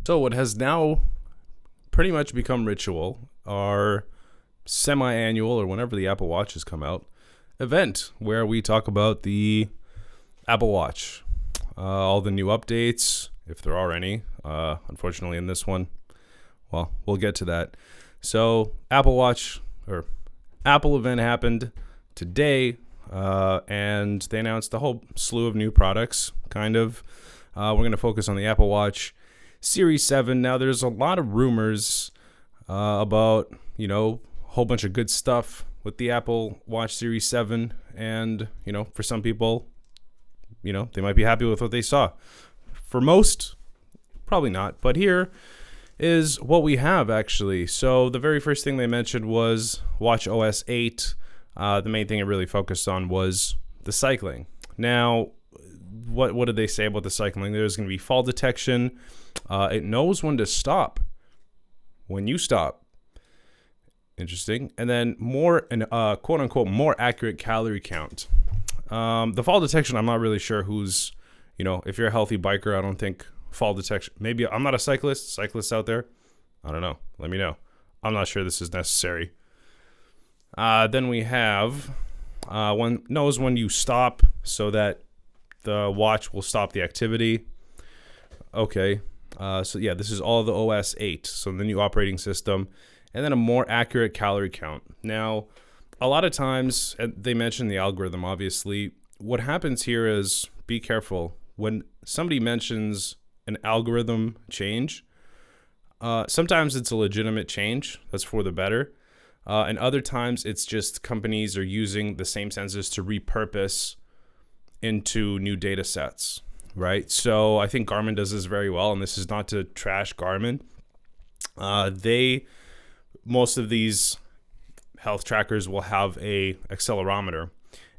So what has now pretty much become ritual, our semi-annual, or whenever the Apple Watches come out, event where we talk about the Apple Watch, all the new updates, if there are any. Unfortunately, in this one, well, we'll get to that. So Apple Watch or Apple event happened today, and they announced a whole slew of new products. We're going to focus on the Apple Watch Series 7. Now, there's a lot of rumors about, a whole bunch of good stuff with the Apple Watch Series 7. And, for some people, they might be happy with what they saw. For most, probably not. But here is what we have, actually. So the very first thing they mentioned was Watch OS 8. The main thing it really focused on was the cycling. Now, what did they say about the cycling? There's going to be fall detection. It knows when to stop when you stop. Interesting. And then quote unquote more accurate calorie count. The fall detection, I'm not really sure who's, if you're a healthy biker, I don't think fall detection. Maybe I'm not a cyclist. Cyclists out there, I don't know. Let me know. I'm not sure this is necessary. Then we have one knows when you stop so that the watch will stop the activity. Okay. This is all the OS 8, so the new operating system, and then a more accurate calorie count. Now, a lot of times, they mention the algorithm, obviously. What happens here is, be careful. When somebody mentions an algorithm change, sometimes it's a legitimate change that's for the better, and other times it's just companies are using the same sensors to repurpose into new data sets. Right. So I think Garmin does this very well, and this is not to trash Garmin. Most of these health trackers will have a accelerometer,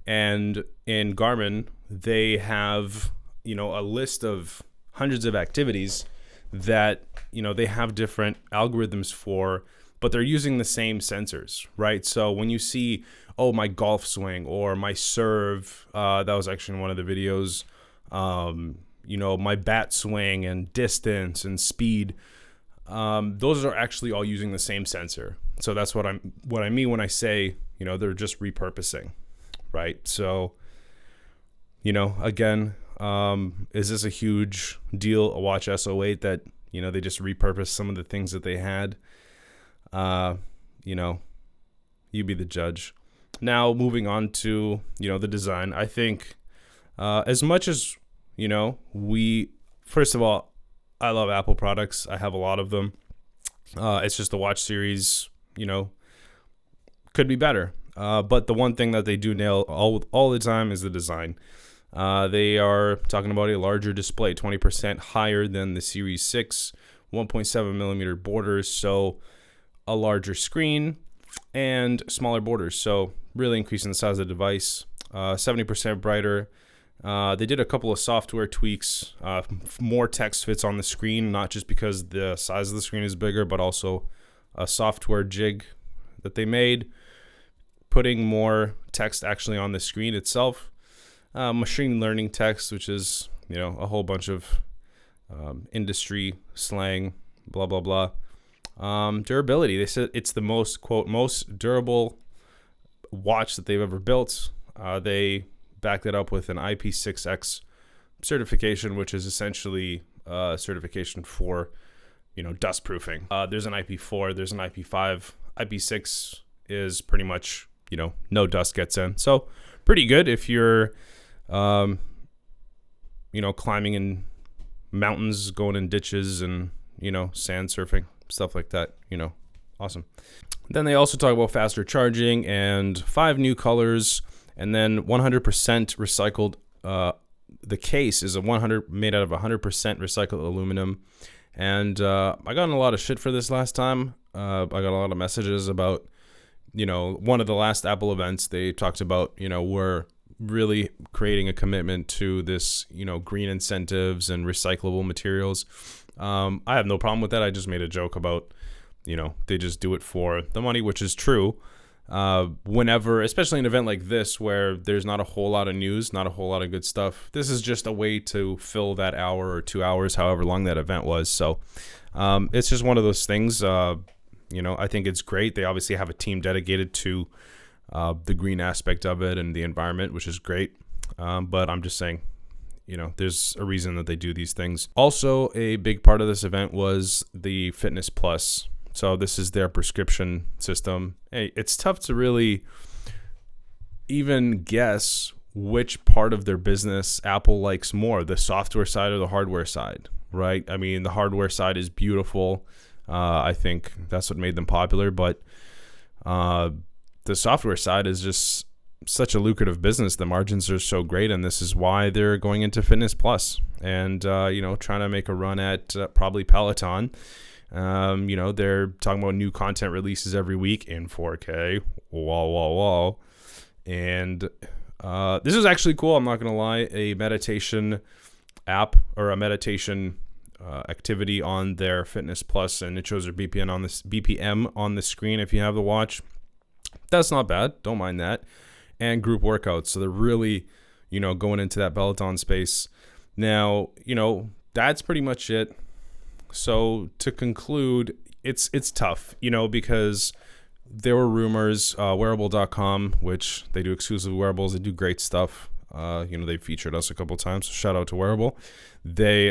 and in Garmin, they have, a list of hundreds of activities that, they have different algorithms for, but they're using the same sensors, right? So when you see, my golf swing or my serve, that was actually in one of the videos, my bat swing and distance and speed, those are actually all using the same sensor. So that's what I mean when I say, they're just repurposing, right? So, again, is this a huge deal, a Watch SO8 that, they just repurposed some of the things that they had? You be the judge. Now, moving on to, the design, I think, as much as, first of all, I love Apple products. I have a lot of them. It's just the Watch series, could be better. But the one thing that they do nail all the time is the design. They are talking about a larger display, 20% higher than the Series 6, 1.7 millimeter borders. So a larger screen and smaller borders. So really increasing the size of the device, 70% brighter. They did a couple of software tweaks. More text fits on the screen, not just because the size of the screen is bigger, but also a software jig that they made, putting more text actually on the screen itself. Machine learning text, which is, a whole bunch of industry slang, blah, blah, blah. Durability. They said it's the most, quote, most durable watch that they've ever built. They backed it up with an IP6X certification, which is essentially a certification for, dust proofing. There's an IP4, there's an IP5. IP6 is pretty much, no dust gets in. So pretty good if you're, climbing in mountains, going in ditches and, sand surfing, stuff like that, awesome. Then they also talk about faster charging and 5 new colors. And then 100% recycled. The case is made out of 100% recycled aluminum. And I got in a lot of shit for this last time. I got a lot of messages about, one of the last Apple events. They talked about, we're really creating a commitment to this, green incentives and recyclable materials. I have no problem with that. I just made a joke about, they just do it for the money, which is true. whenever, especially an event like this where there's not a whole lot of news, not a whole lot of good stuff. This is just a way to fill that hour or 2 hours, however long that event was. So it's just one of those things. I think it's great. They obviously have a team dedicated to the green aspect of it and the environment, which is great. But I'm just saying, there's a reason that they do these things. Also, a big part of this event was the Fitness Plus. So this is their prescription system. Hey, it's tough to really even guess which part of their business Apple likes more, the software side or the hardware side, right? I mean, the hardware side is beautiful. I think that's what made them popular, but the software side is just such a lucrative business. The margins are so great, and this is why they're going into Fitness Plus and, trying to make a run at probably Peloton. They're talking about new content releases every week in 4K. Wall. And this is actually cool. I'm not going to lie. A meditation app or a meditation activity on their Fitness Plus, and it shows their BPM on the screen if you have the watch. That's not bad. Don't mind that. And group workouts. So they're really, going into that Peloton space. Now, that's pretty much it. So to conclude, it's tough, because there were rumors, wearable.com, which they do exclusive wearables. They do great stuff. They've featured us a couple times. So shout out to Wearable. They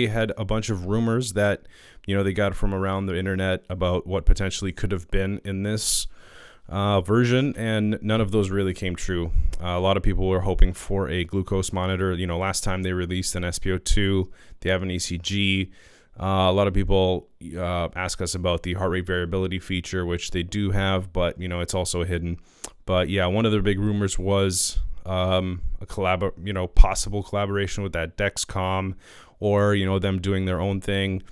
had a bunch of rumors that, they got from around the internet about what potentially could have been in this version, and none of those really came true. A lot of people were hoping for a glucose monitor. Last time they released an SpO2, they have an ECG. A lot of people ask us about the heart rate variability feature, which they do have, but it's also hidden. But yeah, one of the big rumors was a possible collaboration with that Dexcom, or them doing their own thing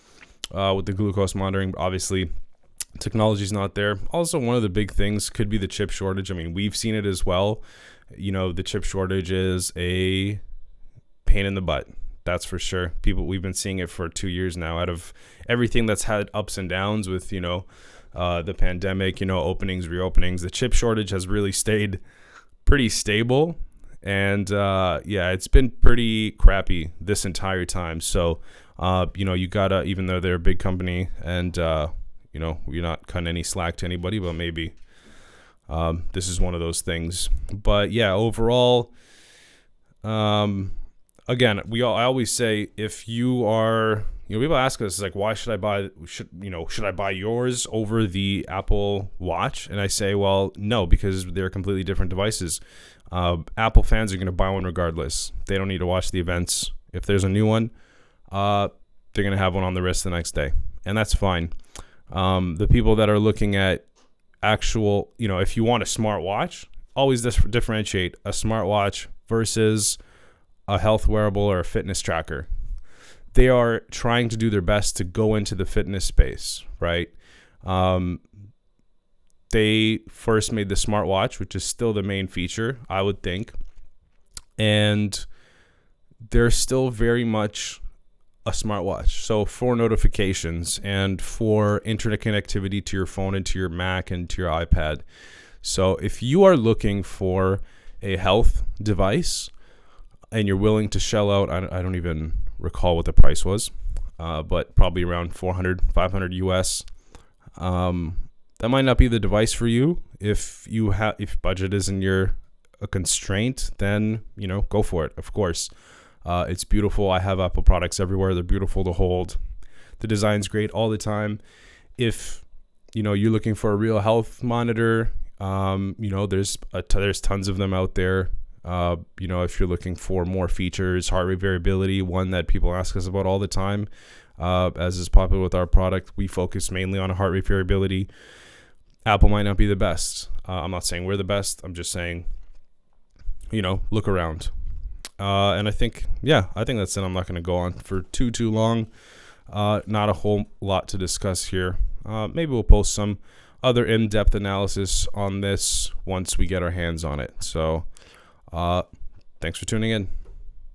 with the glucose monitoring. Obviously, technology's not there. Also, one of the big things could be the chip shortage. I mean, we've seen it as well. The chip shortage is a pain in the butt. That's for sure. We've been seeing it for 2 years now. Out of everything that's had ups and downs with, the pandemic, openings, reopenings, the chip shortage has really stayed pretty stable. And, it's been pretty crappy this entire time. So, you gotta, even though they're a big company and, you're not cutting any slack to anybody, but maybe this is one of those things. But yeah, overall, again, I always say, if you are, people ask us like, why should I buy yours over the Apple Watch? And I say, well, no, because they're completely different devices. Apple fans are going to buy one regardless. They don't need to watch the events. If there's a new one, they're going to have one on the wrist the next day, and that's fine. The people that are looking at actual, if you want a smartwatch, always differentiate a smartwatch versus a health wearable or a fitness tracker. They are trying to do their best to go into the fitness space, right? They first made the smartwatch, which is still the main feature, I would think. And they're still very much a smartwatch. So for notifications and for internet connectivity to your phone and to your Mac and to your iPad. So if you are looking for a health device and you're willing to shell out, I don't even recall what the price was, but probably around $400, $500 US. That might not be the device for you. If budget isn't a constraint, then go for it. Of course, it's beautiful. I have Apple products everywhere. They're beautiful to hold. The design's great all the time. If you're looking for a real health monitor, there's tons of them out there. If you're looking for more features, heart rate variability, one that people ask us about all the time, as is popular with our product, we focus mainly on heart rate variability. Apple might not be the best. I'm not saying we're the best. I'm just saying, look around. And I think that's it. I'm not going to go on for too long. Not a whole lot to discuss here. Maybe we'll post some other in-depth analysis on this once we get our hands on it. So, thanks for tuning in.